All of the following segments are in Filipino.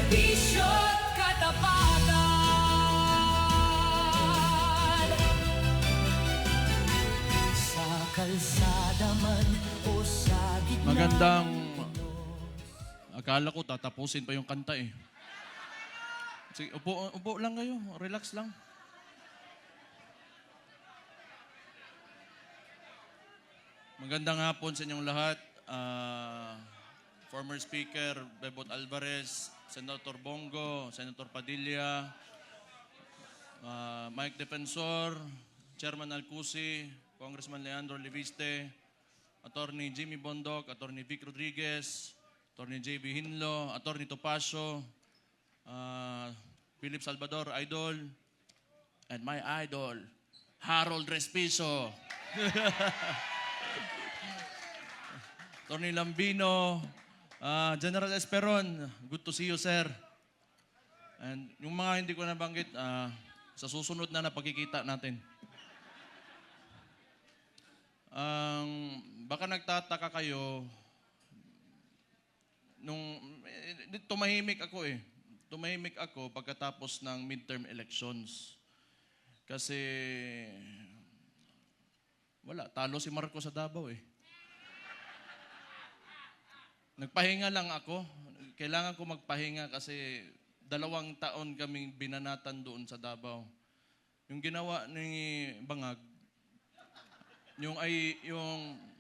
serbisyo't katapatan. Sa kalsada man o sa gitna. Magandang... Akala ko tatapusin pa yung kanta eh. Sige, upo lang kayo. Relax lang. Magandang hapon sa inyong lahat. Former Speaker Bebot Alvarez, Senator Bongo, Senator Padilla, Mike Defensor, Chairman Alcusi, Congressman Leandro Leviste, Attorney Jimmy Bondoc, Attorney Vic Rodriguez, Attorney J.B. Hinlo, Attorney Topacio, Philip Salvador, Idol, and my idol, Harold Respiso. Attorney Lambino, General Esperon, good to see you, sir. And yung mga hindi ko nabanggit, sa susunod na pagkikita natin. Baka nagtataka kayo, tumahimik ako eh. Tumahimik ako pagkatapos ng midterm elections. Kasi, talo si Marcos sa Davao eh. Nagpahinga lang ako. Kailangan ko magpahinga kasi 2 taon kaming binanatan doon sa Davao. Yung ginawa ni Bangag,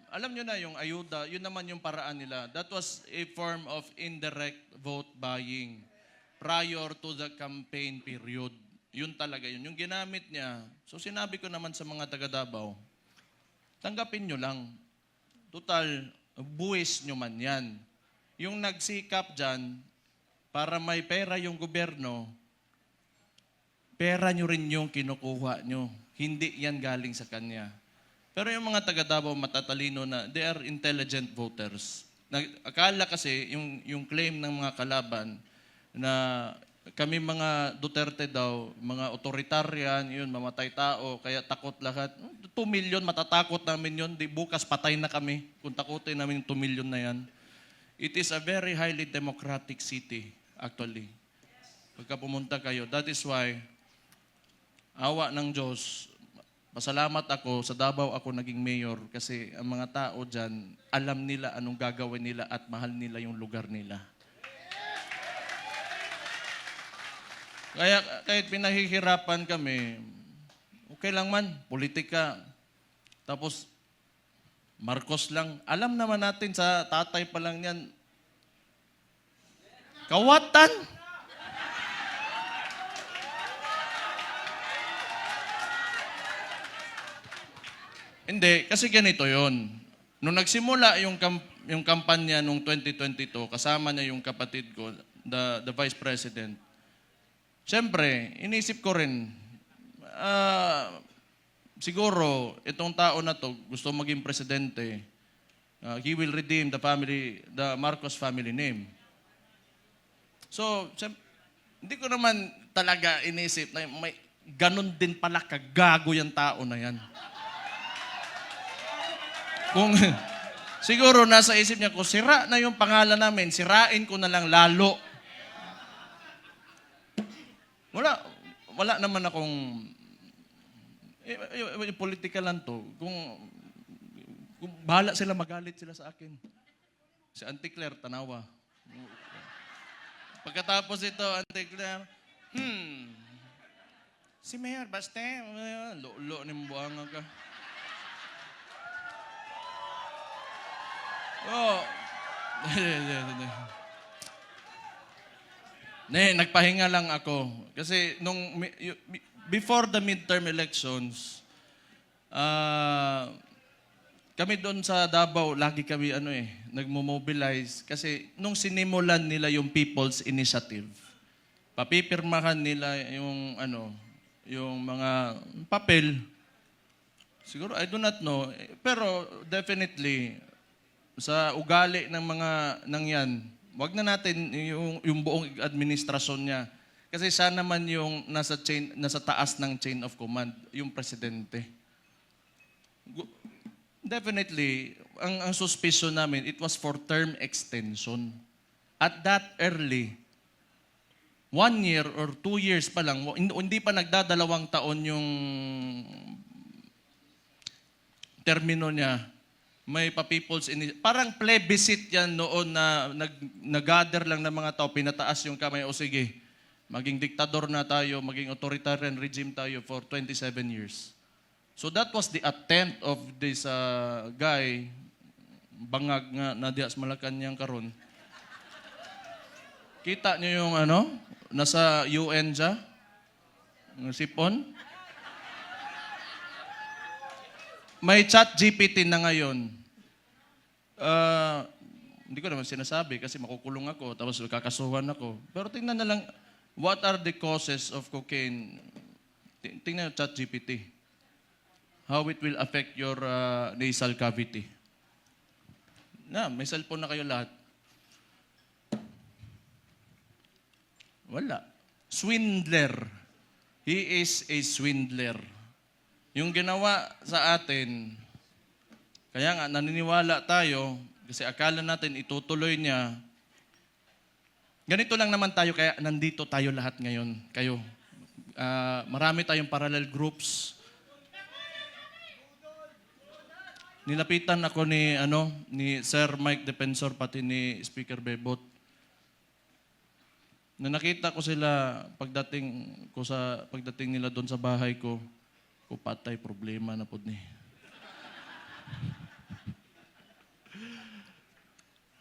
alam nyo na, yung ayuda, yun naman yung paraan nila. That was a form of indirect vote buying prior to the campaign period. Yun talaga yun. Yung ginamit niya, so sinabi ko naman sa mga taga Davao, tanggapin nyo lang. Total, buwis nyo man yan. Yung nagsikap dyan, para may pera yung gobyerno, pera nyo rin yung kinukuha nyo. Hindi yan galing sa kanya. Pero yung mga taga Davao matatalino na, they are intelligent voters. Akala kasi, yung claim ng mga kalaban, na kami mga Duterte daw, mga authoritarian, yun, mamatay tao, kaya takot lahat. 2 million, matatakot namin yun. Di, bukas patay na kami kung takutin namin 2 million na yan. It is a very highly democratic city, actually. Pagka pumunta kayo, that is why, awa ng Diyos, pasalamat ako, sa Davao ako naging mayor kasi ang mga tao dyan, alam nila anong gagawin nila at mahal nila yung lugar nila. Kaya kahit pinahihirapan kami, okay lang man, politika. Tapos, Marcos lang. Alam naman natin sa tatay pa lang yan, kawatan. Hindi, kasi ganito yon. Nung nagsimula yung kampanya nung 2022, kasama niya yung kapatid ko, the Vice President, siyempre, inisip ko rin, siguro, itong tao na to gusto maging presidente, he will redeem the Marcos family name. So, hindi ko naman talaga inisip na may ganun din pala kagago yung tao na yan. Kung siguro nasa isip niya, kung sira na yung pangalan namin, sirain ko na lang lalo. Wala naman akong political lang to. Kung bahala sila, magalit sila sa akin. Si Auntie Claire, tanawa. Pagkatapos ito, Auntie Claire, si Mayor Baste, lo ni mbuanga ka. Oh. Nagpahinga lang ako. Kasi before the midterm elections, kami doon sa Davao, lagi kami nagmo-mobilize. Kasi nung sinimulan nila yung People's Initiative, papipirmahan nila yung mga papel. Siguro, I do not know. Pero definitely, sa ugali ng mga nangyan, wag na natin yung buong administrasyon niya. Kasi siya naman yung nasa taas ng chain of command, yung presidente. Definitely, ang suspicion namin, it was for term extension. At that early, 1 year or 2 years pa lang, hindi pa nagdadalawang taon yung termino niya, may pa-people's parang plebiscite yan noon na nag-gather lang ng mga tao, pinataas yung kamay, o sige, maging diktador na tayo, maging authoritarian regime tayo for 27 years. So that was the attempt of this guy, bangag nga na dias Malacanang karon. Kita niyo yung nasa UN siya, ng sipon. May chat GPT na ngayon. Hindi ko naman sinasabi kasi makukulong ako, tapos kakasuhan ako. Pero tingnan na lang, what are the causes of cocaine? Tingnan yung chat GPT. How it will affect your nasal cavity. May cellphone na kayo lahat. Wala. Swindler. He is a swindler. Yung ginawa sa atin, kaya nga naniniwala tayo, kasi akala natin itutuloy niya. Ganito lang naman tayo, kaya nandito tayo lahat ngayon. Kayo. Marami tayong parallel groups. Nilapitan ako ni Sir Mike Defensor, pati ni Speaker Bebot. Na nakita ko sila pagdating nila doon sa bahay ko, patay problema na pod ni.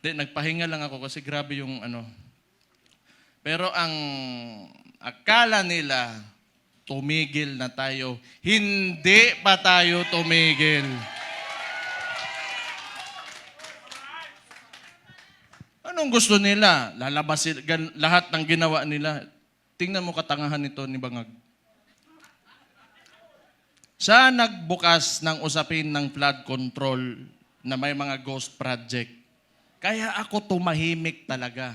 Nagpahinga lang ako kasi grabe yung Pero ang akala nila, tumigil na tayo. Hindi pa tayo tumigil. Anong gusto nila? Lalabas lahat ng ginawa nila. Tingnan mo katangahan nito ni Bangag. Siya nagbukas ng usapin ng flood control na may mga ghost project. Kaya ako tumahimik talaga.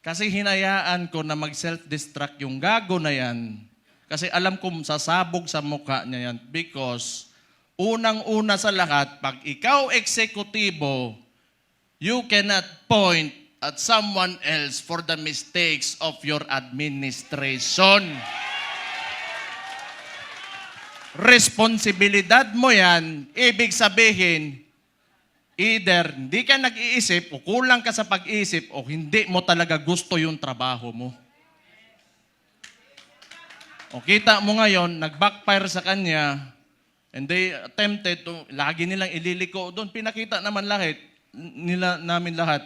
Kasi hinayaan ko na mag-self-destruct yung gago na yan. Kasi alam kong sasabog sa mukha niya yan. Because unang-una sa lahat, pag ikaw eksekutibo, you cannot point at someone else for the mistakes of your administration. Responsibilidad mo yan, ibig sabihin, either hindi ka nag-iisip o kulang ka sa pag-iisip o hindi mo talaga gusto yung trabaho mo. O kita mo ngayon, nag-backfire sa kanya, and they attempted to, lagi nilang ililiko doon. Pinakita naman namin lahat.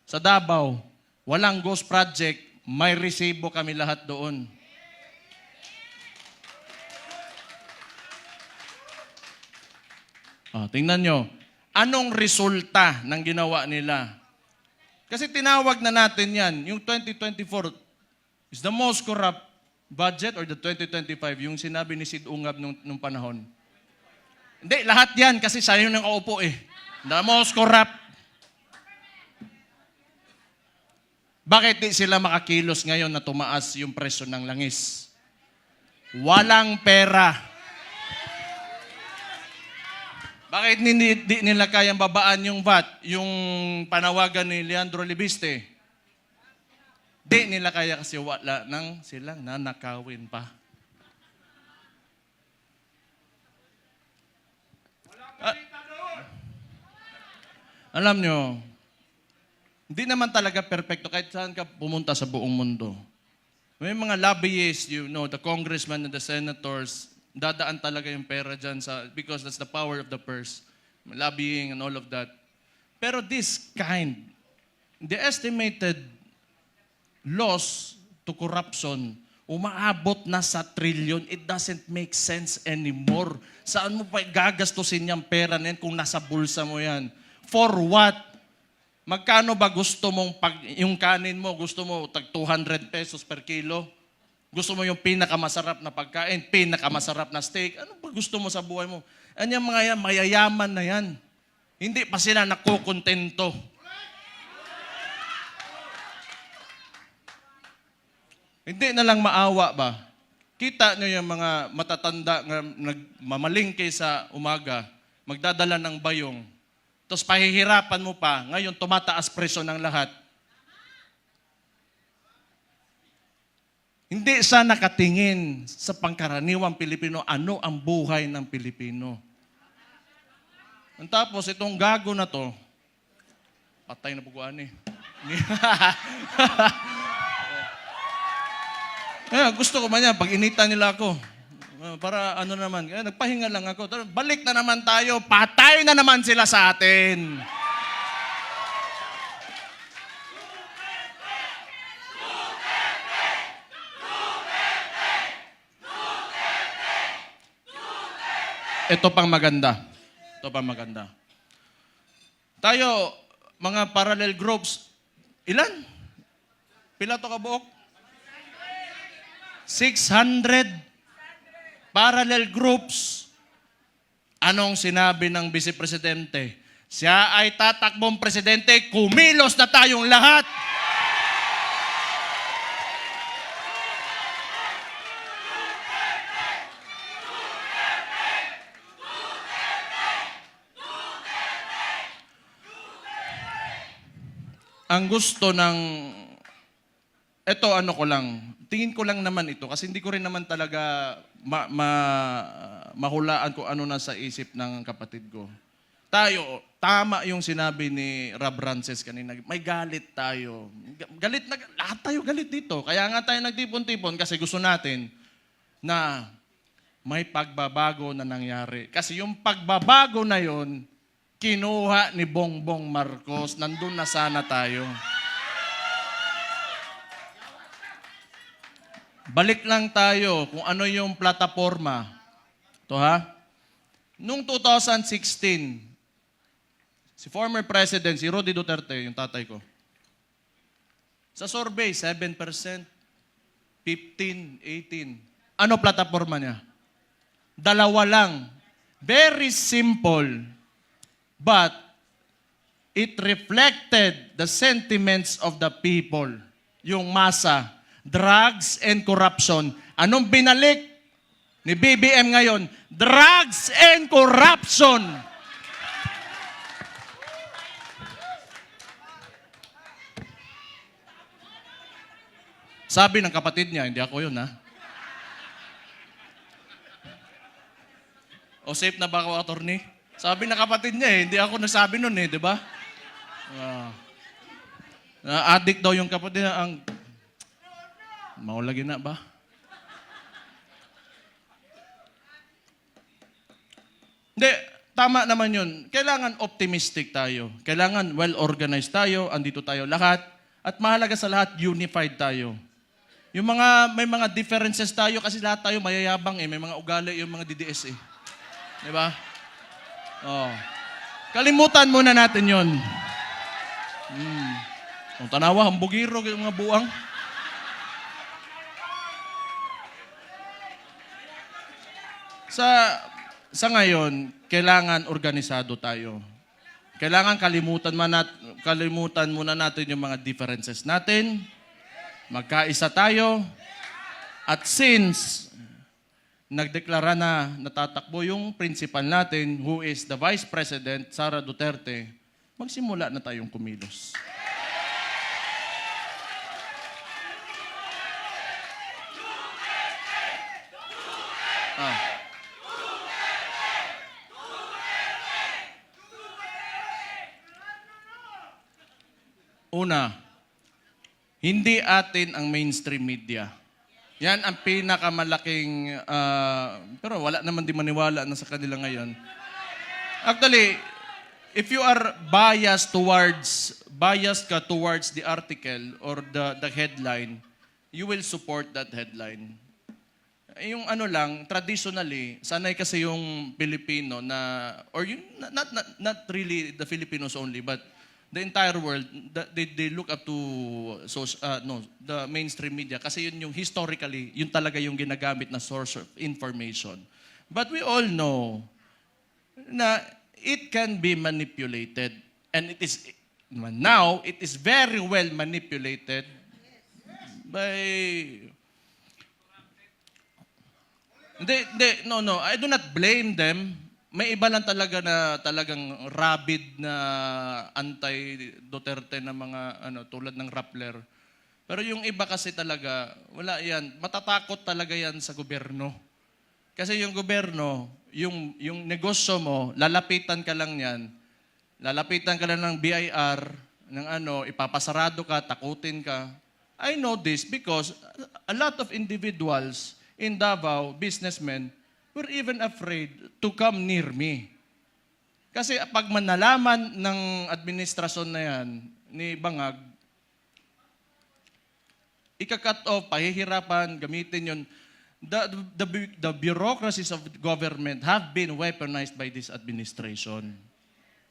Sa Davao, walang ghost project, may resibo kami lahat doon. Tingnan nyo, anong resulta ng ginawa nila? Kasi tinawag na natin yan, yung 2024 is the most corrupt budget or the 2025, yung sinabi ni Sid Ungab nung panahon. Hindi, lahat yan kasi siya yung nakaupo eh. The most corrupt. Bakit di sila makakilos ngayon na tumaas yung presyo ng langis? Walang pera. Bakit di nila kayang babaan yung VAT, yung panawagan ni Leandro Libiste? Di nila kaya kasi wala nang silang nanakawin pa. Alam nyo, hindi naman talaga perfecto kahit saan ka pumunta sa buong mundo. May mga lobbyists, the congressmen and the senators, dadaan talaga yung pera dyan because that's the power of the purse. Lobbying and all of that. Pero the estimated loss to corruption, umaabot na sa trillion. It doesn't make sense anymore. Saan mo pa gagastusin yung pera na yan kung nasa bulsa mo yan? For what? Magkano ba gusto mong, yung kanin mo, gusto mo tag 200 pesos per kilo? Gusto mo yung pinakamasarap na pagkain, pinakamasarap na steak? Ano ba gusto mo sa buhay mo? Anyang mga yan, mayayaman na yan. Hindi pa sila nakukontento. Hindi na lang maawa ba? Kita nyo yung mga matatanda na nagmamalingke sa umaga, magdadala ng bayong, tapos pahihirapan mo pa, ngayon tumataas presyo ng lahat. hindi siya nakatingin sa pangkaraniwang Pilipino, ano ang buhay ng Pilipino. Ang tapos, itong gago na to, patay na puguan eh. Gusto ko man yan, pag initan nila ako, para ano naman, nagpahinga lang ako. Balik na naman tayo, patay na naman sila sa atin. Ito pang maganda. Ito pang maganda. Tayo, mga parallel groups, ilan? Pila to kabuok? 600 parallel groups. Anong sinabi ng Vice Presidente? Siya ay tatakbong presidente, kumilos na tayong lahat. Ang gusto ng, ito ano ko lang, tingin ko lang naman ito kasi hindi ko rin naman talaga mahulaan kung ano nasa isip ng kapatid ko. Tayo, tama yung sinabi ni Rob Rances kanina, may galit tayo. Galit na, lahat tayo galit dito. Kaya nga tayo nagtipon-tipon kasi gusto natin na may pagbabago na nangyari. Kasi yung pagbabago na yon, kinuha ni Bongbong Marcos, nandun na sana tayo. Balik lang tayo kung ano yung plataforma. Ito ha. Noong 2016, si former President, si Roddy Duterte, yung tatay ko, sa survey, 7%, 15, 18. Ano plataforma niya? Dalawa lang. Very simple. But it reflected the sentiments of the people. Yung masa, drugs and corruption. Anong binalik ni BBM ngayon? Drugs and corruption. Sabi ng kapatid niya, hindi ako yun ha. O safe na ba ako, attorney? Sabi ng kapatid niya hindi ako nasabi nun di ba? Addict daw yung kapatid niya, ang maulagi na ba? Hindi, tama naman yun. Kailangan optimistic tayo. Kailangan well-organized tayo, andito tayo lahat. At mahalaga sa lahat, unified tayo. Yung may mga differences tayo kasi lahat tayo mayayabang may mga ugali yung mga DDS Di ba? Oh. Kalimutan muna natin yun. Kung tanawa, hambugiro, yung mga buang. Sa ngayon, kailangan organisado tayo. Kailangan kalimutan muna natin yung mga differences natin. Magkaisa tayo. At since nagdeklara na natatakbo yung principal natin, who is the Vice President, Sara Duterte, magsimula na tayong kumilos. Una, hindi atin ang mainstream media. Yan ang pinakamalaking, pero wala naman di maniwala na sa kanila ngayon. Actually, if you are biased ka towards the article or the headline, you will support that headline. Yung ano lang, traditionally, sanay kasi yung Pilipino na, or yung, not really the Filipinos only, but the entire world, they look up to the mainstream media kasi yun yung historically, yun talaga yung ginagamit na source of information. But we all know na it can be manipulated. And now, it is very well manipulated by... No, I do not blame them. May iba lang talaga na talagang rabid na anti-Duterte na mga tulad ng Rappler. Pero yung iba kasi talaga, wala yan. Matatakot talaga yan sa gobyerno. Kasi yung gobyerno, yung negosyo mo, lalapitan ka lang yan. Lalapitan ka lang ng BIR, ng ipapasarado ka, takutin ka. I know this because a lot of individuals in Davao, businessmen, were even afraid to come near me. Kasi pag manalaman ng administrasyon na yan, ni Bangag, ika-cut off, pahihirapan, gamitin yun. The bureaucracies of government have been weaponized by this administration.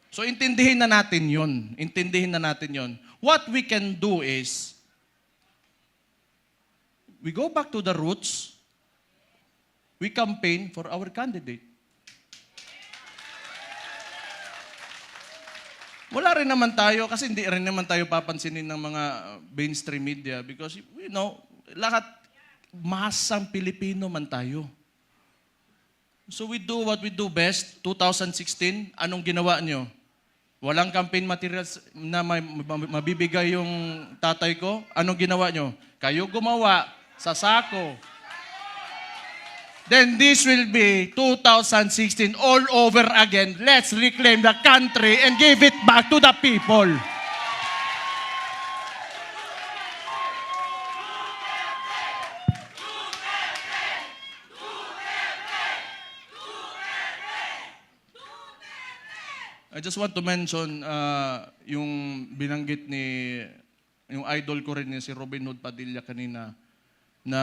So intindihin na natin yun. Intindihin na natin yun. What we can do is, we go back to the roots, we campaign for our candidate. Wala rin naman tayo, kasi hindi rin naman tayo papansinin ng mga mainstream media because, lahat, masang Pilipino man tayo. So we do what we do best. 2016, anong ginawa nyo? Walang campaign materials na mabibigay yung tatay ko. Anong ginawa nyo? Kayo gumawa sa sako. Then this will be 2016 all over again. Let's reclaim the country and give it back to the people. I just want to mention yung binanggit yung idol ko rin si Robin Hood Padilla kanina na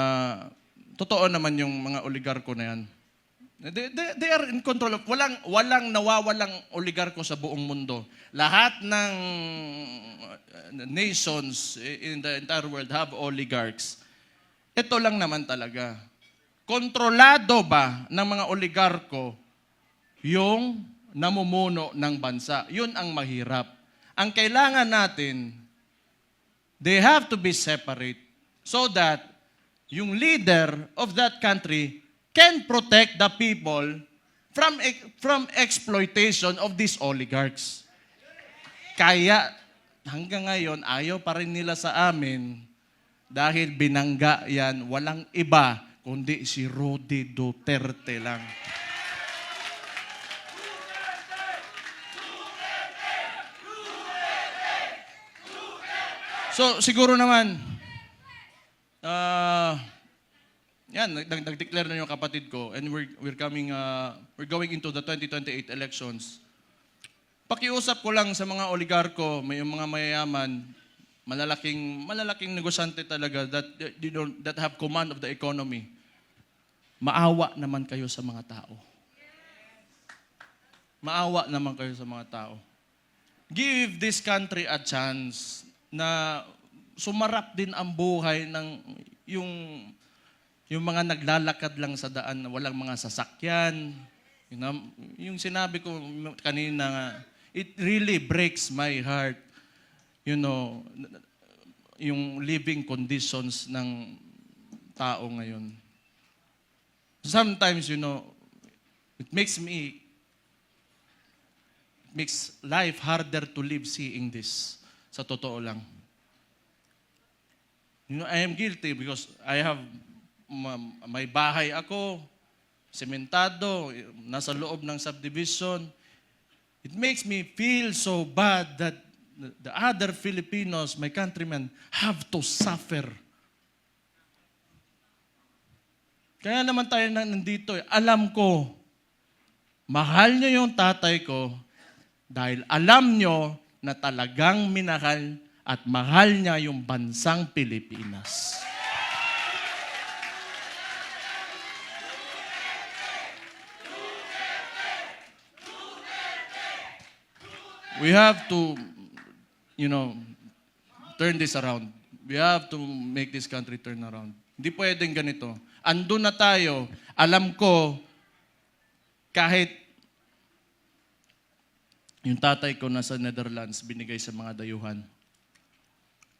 totoo naman yung mga oligarko na yan. They are in control of, walang nawawalang oligarko sa buong mundo. Lahat ng nations in the entire world have oligarchs. Ito lang naman talaga. Kontrolado ba ng mga oligarko yung namumuno ng bansa? Yun ang mahirap. Ang kailangan natin, they have to be separate so that yung leader of that country can protect the people from exploitation of these oligarchs. Kaya hanggang ngayon, ayaw pa rin nila sa amin dahil binangga yan, walang iba kundi si Rody Duterte lang. So siguro naman, nag-declare na yung kapatid ko and we're going into the 2028 elections. Pakiusap ko lang sa mga oligarko, may mga mayayaman, malalaking negosyante talaga that have command of the economy. Maawa naman kayo sa mga tao. Maawa naman kayo sa mga tao. Give this country a chance na sumarap din ang buhay ng yung mga naglalakad lang sa daan na walang mga sasakyan. Yung sinabi ko kanina, it really breaks my heart. Yung living conditions ng tao ngayon. Sometimes, it makes life harder to live seeing this. Sa totoo lang. I am guilty because I have may bahay ako, sementado, nasa loob ng subdivision. It makes me feel so bad that the other Filipinos, my countrymen, have to suffer. Kaya naman tayo nandito. Alam ko, mahal nyo yung tatay ko dahil alam nyo na talagang minahal at mahal niya yung bansang Pilipinas. We have to, turn this around. We have to make this country turn around. Hindi pwedeng ganito. Andun na tayo. Alam ko, kahit yung tatay ko nasa Netherlands, binigay sa mga dayuhan.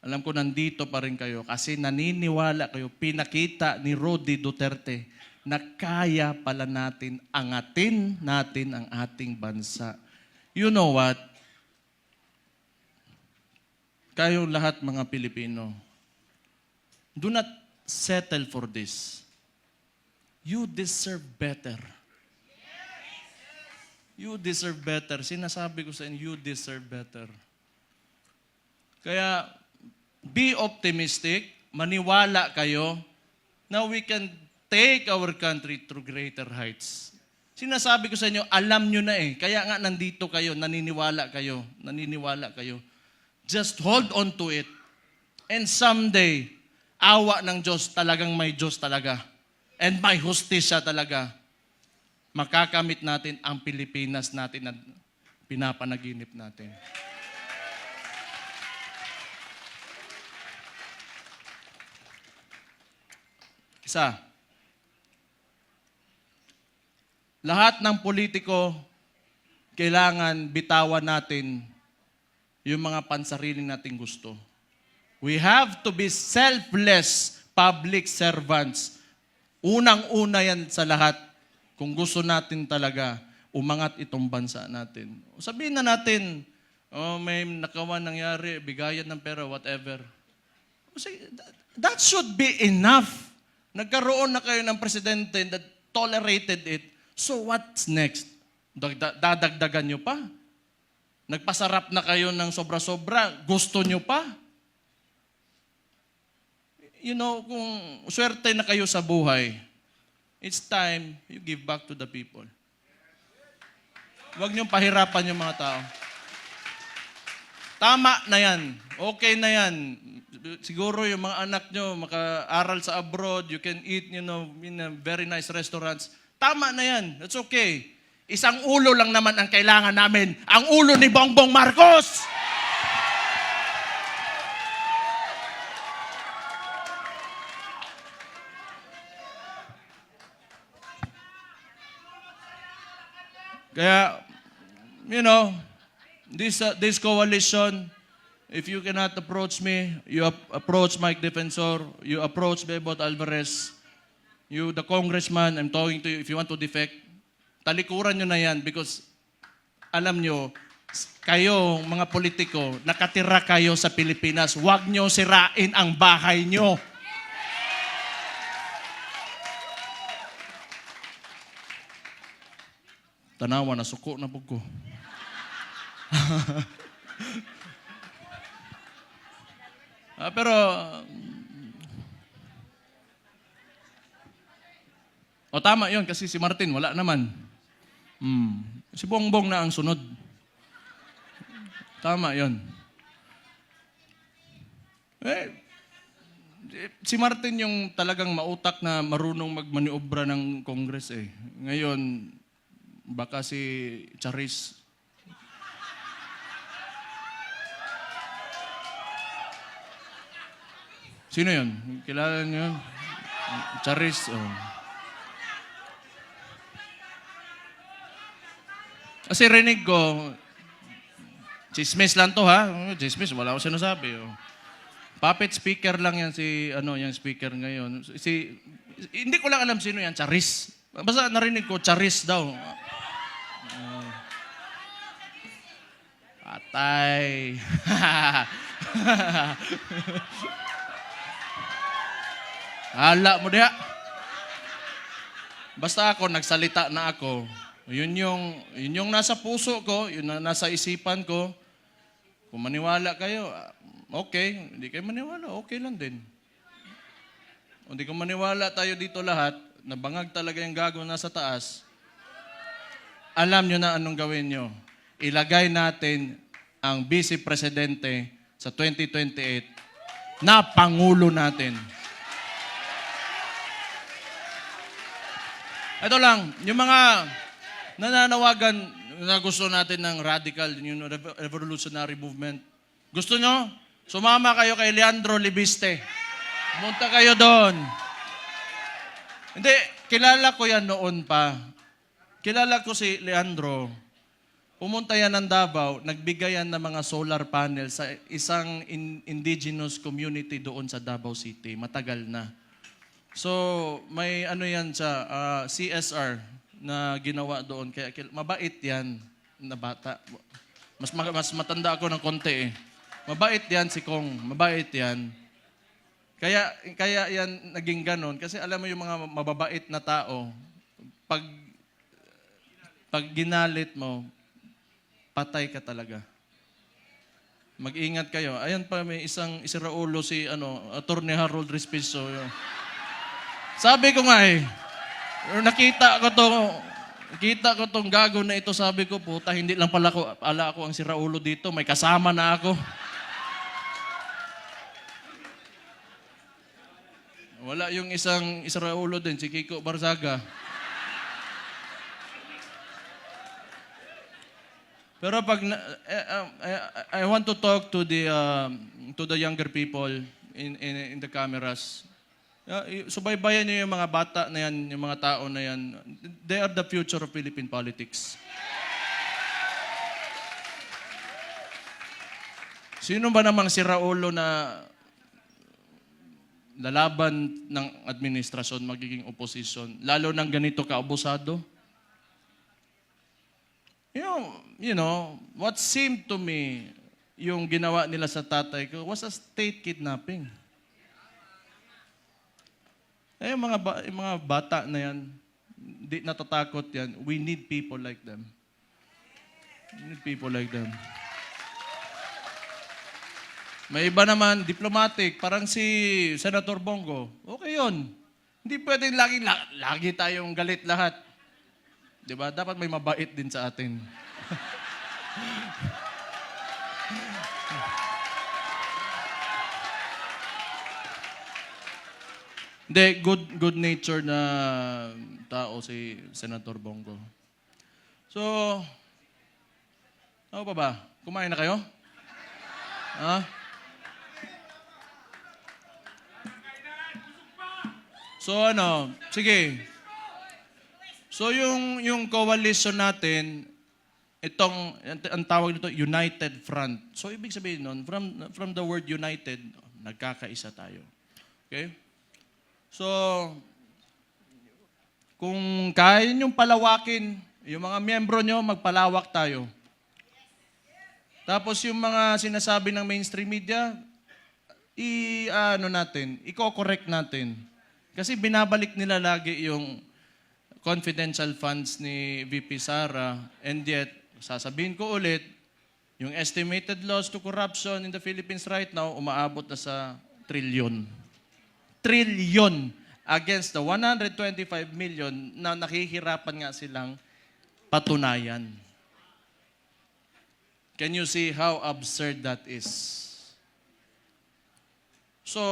Alam ko nandito pa rin kayo kasi naniniwala kayo, pinakita ni Rody Duterte na kaya pala natin angatin natin ang ating bansa. You know what? Kayong lahat mga Pilipino, Do not settle for this. You deserve better. You deserve better. Sinasabi ko sa inyo, you deserve better. Kaya, be optimistic, maniwala kayo na we can take our country to greater heights. Sinasabi ko sa inyo, alam nyo na eh. Kaya nga nandito kayo, naniniwala kayo. Just hold on to it. And someday, awa ng Diyos, talagang may Diyos talaga. And may hustisya talaga. Makakamit natin ang Pilipinas natin na pinapanaginip natin. Isa, lahat ng politiko, kailangan bitawan natin yung mga pansariling nating gusto. We have to be selfless public servants. Unang-una yan sa lahat kung gusto natin talaga umangat itong bansa natin. Sabihin na natin, may nakawan nangyari, bigayan ng pera, whatever. That should be enough. Nagkaroon na kayo ng presidente that tolerated it. So what's next? Dadagdagan nyo pa? Nagpasarap na kayo ng sobra-sobra, gusto nyo pa? You know, kung swerte na kayo sa buhay, it's time you give back to the people. Huwag niyong pahirapan yung mga tao. Tama na yan. Okay na yan. Siguro yung mga anak nyo maka-aral sa abroad, you can eat, in a very nice restaurants. Tama na yan. That's okay. Isang ulo lang naman ang kailangan namin. Ang ulo ni Bongbong Marcos! Kaya, this coalition, if you cannot approach me, you approach Mike Defensor, you approach Bebot Alvarez, you, the congressman, I'm talking to you, if you want to defect, talikuran nyo na yan because alam nyo, kayo, mga politiko, nakatira kayo sa Pilipinas, huwag nyo sirain ang bahay nyo. Tanawa, nasuko na po ko. Pero, tama yun kasi si Martin, wala naman. Si Bongbong na ang sunod. Tama yun. Si Martin yung talagang mautak na marunong magmaniobra ng Congress eh. Ngayon, baka si Charis. Sino yun? Kilala niyo yun? Charis. Kasi rinig ko, chismis lang to ha. Chismis, wala akong sinasabi. Puppet speaker lang yan yung speaker ngayon. Hindi ko lang alam sino yan, Charis. Basta narinig ko, Charis daw. Patay. Hala mo diha. Basta ako, nagsalita na ako. Yun yung nasa puso ko, yun na nasa isipan ko. Kung maniwala kayo, okay. Hindi kayo maniwala, okay lang din. Kung hindi ko maniwala tayo dito lahat, nabangag talaga yung gago nasa taas, alam nyo na anong gawin nyo. Ilagay natin ang Vice Presidente sa 2028 na Pangulo natin. Ito lang, yung mga nananawagan na gusto natin ng radical, yung revolutionary movement. Gusto nyo? Sumama kayo kay Leandro Libiste. Pumunta kayo doon. Hindi, kilala ko yan noon pa. Kilala ko si Leandro. Pumunta yan ng Davao, nagbigay yan ng mga solar panel sa isang indigenous community doon sa Davao City. Matagal na. So, may yan sa CSR na ginawa doon. Kaya mabait yan na bata. Mas matanda ako ng konti eh. Mabait yan si Kong. Mabait yan. Kaya yan naging ganon. Kasi alam mo yung mga mababait na tao, pag ginalit mo, patay ka talaga. Mag-ingat kayo. Ayan pa, may isang Raulo si Attorney Harold Respiso. Sabi ko nga nakita ko tong gago na ito, sabi ko, puta, hindi lang pala ako ang si Raulo dito, may kasama na ako. Wala yung isang Raulo din, si Kiko Barzaga. Pero I want to talk to the younger people in the cameras. Subaybayan niyo yung mga bata na yan, yung mga tao na yan. They are the future of Philippine politics. Sino ba namang si Raulo na lalaban ng administrasyon, magiging opposition, lalo ng ganito kaabusado? You know, what seemed to me, yung ginawa nila sa tatay ko, was a state kidnapping. Yung mga bata na yan, di natatakot yan. We need people like them. We need people like them. May iba naman, diplomatic, parang si Senator Bongo. Okay yun. Hindi pwedeng lagi tayong galit lahat. Diba? Dapat may mabait din sa atin. Hindi, good nature na tao si Senator Bongo. So, ano pa ba? Kumain na kayo? Ha? So sige. So yung coalition natin, ang tawag nito, United Front. So ibig sabihin nun, from the word united, nagkakaisa tayo. Okay? So, kung kaya niyong palawakin, yung mga miyembro nyo, magpalawak tayo. Tapos yung mga sinasabi ng mainstream media, i-correct natin. Kasi binabalik nila lagi yung confidential funds ni VP Sara, and yet, sasabihin ko ulit, yung estimated loss to corruption in the Philippines right now, umaabot na sa trilyon. Trilyon against the 125 million na nakihirapan nga silang patunayan. Can you see how absurd that is? So,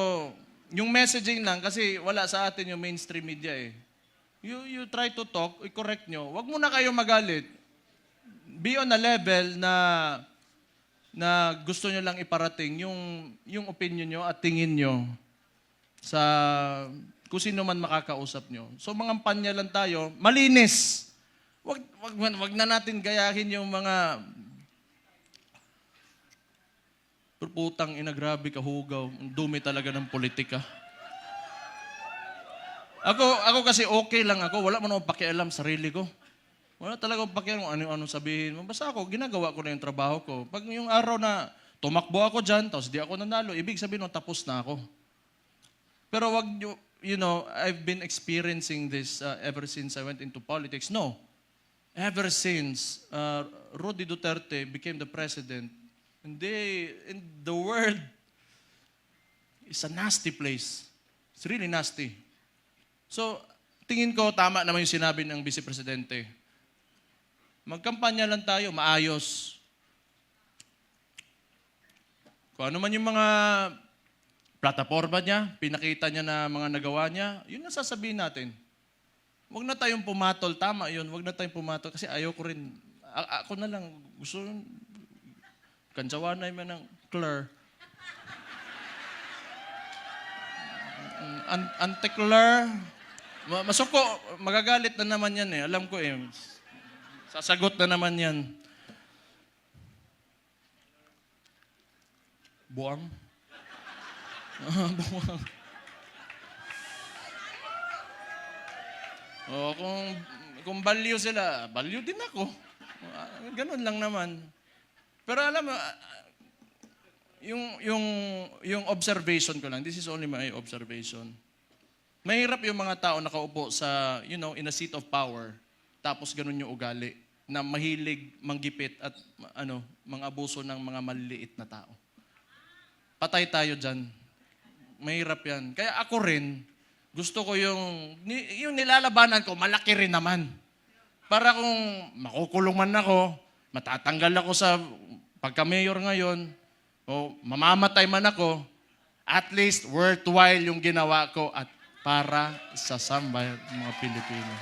yung messaging lang, kasi wala sa atin yung mainstream media eh. You try to talk, i-correct nyo. Huwag muna kayo magalit. Be on a level na gusto nyo lang iparating yung opinion nyo at tingin nyo sa kung sino man makakausap nyo. So mga panya lang tayo, malinis. Wag na natin gayahin yung mga putang ina, grabe kahugaw. Ang dumi talaga ng politika. Ako kasi okay lang ako. Wala man akong pakialam sa sarili ko. Wala talaga akong pakialam kung ano sabihin mo. Basta ako, ginagawa ko na yung trabaho ko. Pag yung araw na tumakbo ako dyan, tapos di ako nanalo, ibig sabihin mo, tapos na ako. Pero wag nyo, I've been experiencing this ever since I went into politics. No. Ever since Rudy Duterte became the president, and the world is a nasty place. It's really nasty. So, tingin ko tama naman yung sinabi ng Vice Presidente. Magkampanya lang tayo, maayos. Kung ano man yung mga plataforma niya, pinakita niya na mga nagawa niya, yun ang sasabihin natin. Huwag na tayong pumatol. Tama yun, huwag na tayong pumatol. Kasi ayaw ko rin. Ako na lang, gusto kansawanay man ng Claire. Ante-Claire. Masuko, magagalit na naman yan eh. Alam ko eh. Sasagot na naman yan. Buwang? Buwang. O, kung baliw sila, baliw din ako. Ganun lang naman. Pero alam mo, yung observation ko lang, this is only my observation. Mahirap yung mga tao nakaupo sa, in a seat of power, tapos ganun yung ugali, na mahilig manggipit at mang-abuso ng mga maliliit na tao. Patay tayo dyan. Mahirap yan. Kaya ako rin, gusto ko yung nilalabanan ko, malaki rin naman. Para kung makukulong man ako, matatanggal ako sa pagka-mayor ngayon, o mamamatay man ako, at least worthwhile yung ginawa ko at para sa sambayan ng mga Pilipino.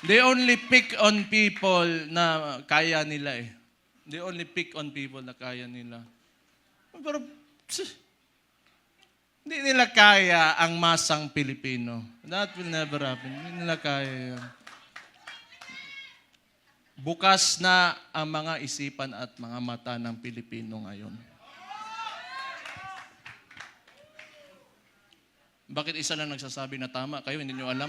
They only pick on people na kaya nila eh. They only pick on people na kaya nila. Pero, hindi nila kaya ang masang Pilipino. That will never happen. Hindi nila kaya yan. Bukas na ang mga isipan at mga mata ng Pilipino ngayon. Bakit isa lang nagsasabi na tama? Kayo, hindi nyo alam?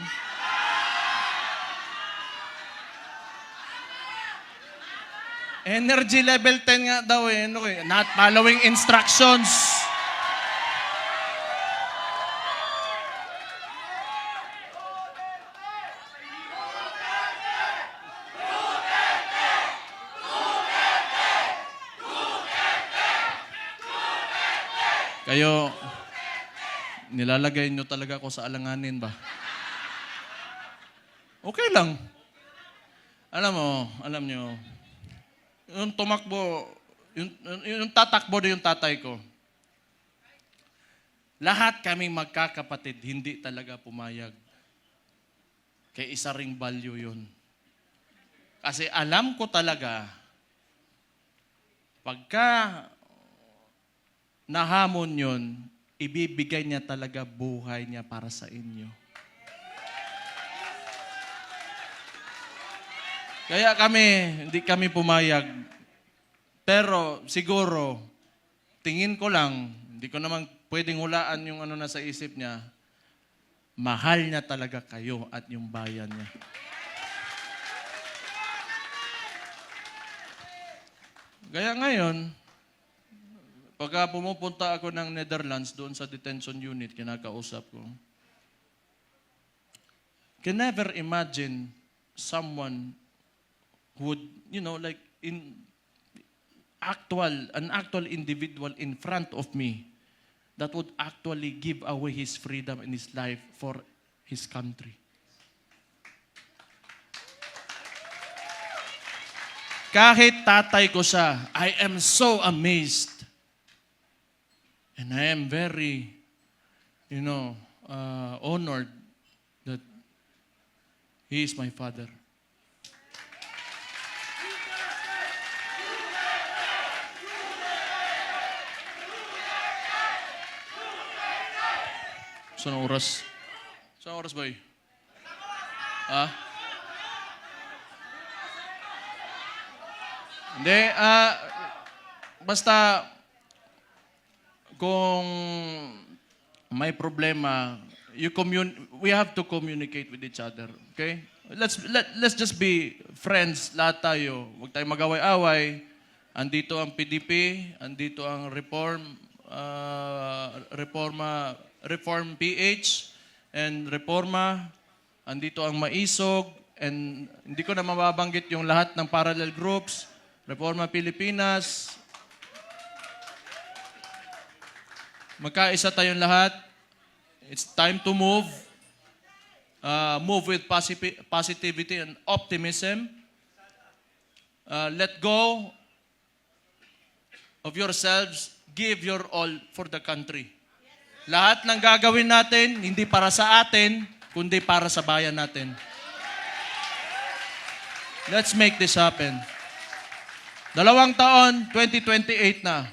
Energy level 10 nga daw eh. Not following instructions. Kayo, nilalagay nyo talaga ako sa alanganin ba? Okay lang. Alam nyo, yung tumakbo, yung tatakbo na yung tatay ko, lahat kaming magkakapatid, hindi talaga pumayag. Kaya isa ring value yun. Kasi alam ko talaga, pagka nahamon yun, ibibigay niya talaga buhay niya para sa inyo. Kaya hindi kami pumayag. Pero siguro, tingin ko lang, hindi ko naman pwedeng hulaan yung nasa isip niya, mahal niya talaga kayo at yung bayan niya. Kaya ngayon, pagka pumupunta ako ng Netherlands doon sa detention unit, kinakausap ko, can never imagine someone would, like an actual individual in front of me that would actually give away his freedom and his life for his country. Kahit tatay ko siya, I am so amazed. And I am very, honored that he is my father. Saan oras? Saan oras ba eh? Ha? Hindi, basta kung may problema, we have to communicate with each other. Okay? Let's just be friends, lahat tayo. Huwag tayong mag-away-away. Andito ang PDP, andito ang Reform PH, and Reforma, andito ang Maisog, and hindi ko na mababanggit yung lahat ng parallel groups, Reforma Pilipinas. Magkaisa tayong lahat. It's time to move. Move with positivity and optimism. Let go of yourselves. Give your all for the country. Lahat ng gagawin natin, hindi para sa atin, kundi para sa bayan natin. Let's make this happen. 2 taon, 2028 na.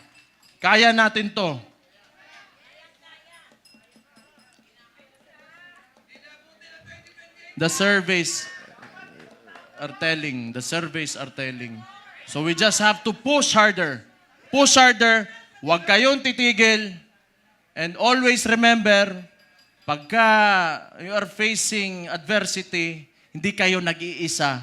Kaya natin to. The surveys are telling. So we just have to push harder. Push harder. Huwag kayong titigil. And always remember, pagka you are facing adversity, hindi kayo nag-iisa.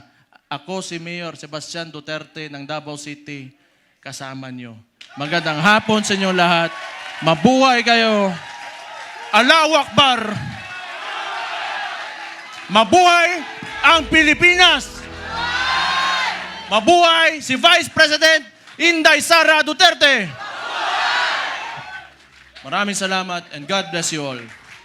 Ako si Mayor Sebastian Duterte ng Davao City, kasama nyo. Magandang hapon sa inyo lahat. Mabuhay kayo. Allahu Akbar. Mabuhay ang Pilipinas. Mabuhay si Vice President Inday Sara Duterte. Maraming salamat and God bless you all.